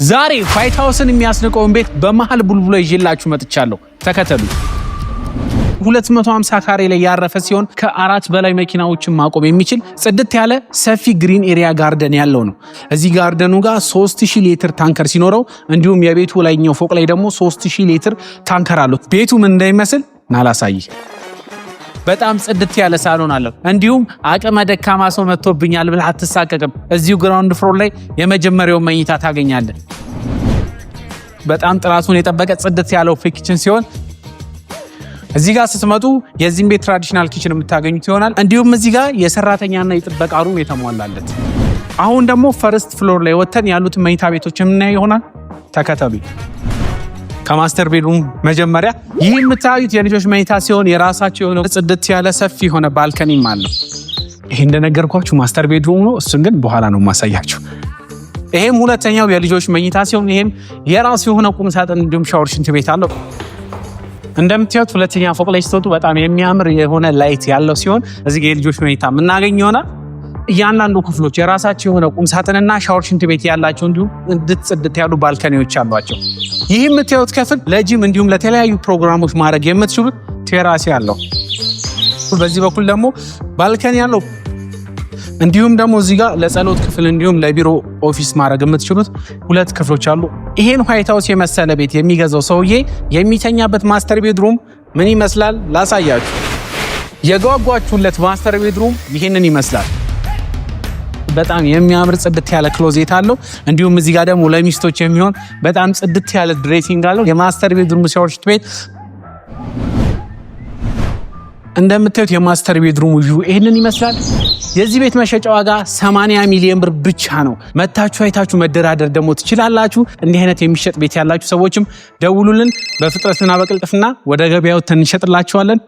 ዛሬ ዋይት ሃውስን የሚያስንቀውን ቤት በመሃል ቡልቡላ ይዤላችሁ መጥቻለሁ። ተከተሉ። 250 ካሬ ላይ ያረፈ ሲሆን ከ4 በላይ መኪናዎችን ማቆም የሚችል ጽድት ያለ ሰፊ ግሪን ኤሪያ ጋርደን ያለው ነው። እዚህ ጋርደኑ ጋር 3000 ሊትር ታንከር ሲኖረው እንዲሁም የቤቱ ላይኛው ፎቅ ላይ ደግሞ 3000 ሊትር ታንከር አለው። ቤቱ ምን እንደሚመስል ናላሳይ። በጣም ጽድት ያለ ሳሎን አለው። እንዲሁም አቅመ ደካማ ሰው መጥቶብኛል ብለህ አትሳቀቅም። እዚሁ ግራውንድ ፍሎር ላይ የመጀመሪያው መኝታ ታገኛለህ። በጣም ጥራቱን የጠበቀ ጽድት ያለው ኪችን ሲሆን እዚህ ጋር ስትመጡ የዚህን ቤት ትራዲሽናል ኪችን የምታገኙት ይሆናል። እንዲሁም እዚህ ጋር የሰራተኛና የጥበቃ ሩም የተሟላለት። አሁን ደግሞ ፈርስት ፍሎር ላይ ወተን ያሉትን መኝታ ቤቶች የምናየው ይሆናል። ተከተሉ። ከማስተር ቤድሩም መጀመሪያ ይህ የምታዩት የልጆች መኝታ ሲሆን የራሳቸው የሆነ ጽድት ያለ ሰፊ የሆነ ባልከኒም አለው። ይሄ እንደነገርኳችሁ ማስተር ቤድሩም ነው። እሱን ግን በኋላ ነው ማሳያችሁ። ይሄም ሁለተኛው የልጆች መኝታ ሲሆን ይሄም የራሱ የሆነ ቁም ሳጥን እንዲሁም ሻወር፣ ሽንት ቤት አለው። እንደምታዩት ሁለተኛ ፎቅ ላይ ስትወጡ በጣም የሚያምር የሆነ ላይት ያለው ሲሆን እዚህ ጋር የልጆች መኝታ የምናገኝ ይሆናል። እያንዳንዱ ክፍሎች የራሳቸው የሆነ ቁም ሳጥንና ሻወር፣ ሽንት ቤት ያላቸው እንዲሁም ጽድት ያሉ ባልከኒዎች አሏቸው። ይህ የምታዩት ክፍል ለጂም እንዲሁም ለተለያዩ ፕሮግራሞች ማድረግ የምትችሉት ቴራስ ያለው፣ በዚህ በኩል ደግሞ ባልከኒ ያለው እንዲሁም ደግሞ እዚህ ጋር ለጸሎት ክፍል እንዲሁም ለቢሮ ኦፊስ ማድረግ የምትችሉት 2 ክፍሎች አሉ። ይሄን ዋይት ሃውስ የመሰለ ቤት የሚገዛው ሰውዬ የሚተኛበት ማስተር ቤድሩም ምን ይመስላል ላሳያችሁ። የጓጓችሁለት ማስተር ቤድሩም ይሄንን ይመስላል። በጣም የሚያምር ጽድት ያለ ክሎዜት አለው። እንዲሁም እዚህ ጋር ደግሞ ለሚስቶች የሚሆን በጣም ጽድት ያለ ድሬሲንግ አለው። የማስተር ቤድሩም ሻወር ቤት እንደምታዩት የማስተር ቤድሩም ቪው ይሄንን ይመስላል። የዚህ ቤት መሸጫ ዋጋ 80 ሚሊዮን ብር ብቻ ነው። መታችሁ አይታችሁ መደራደር ደግሞ ትችላላችሁ። እንዲህ አይነት የሚሸጥ ቤት ያላችሁ ሰዎችም ደውሉልን። በፍጥነትና በቅልጥፍና ወደ ገበያው እንሸጥላችኋለን።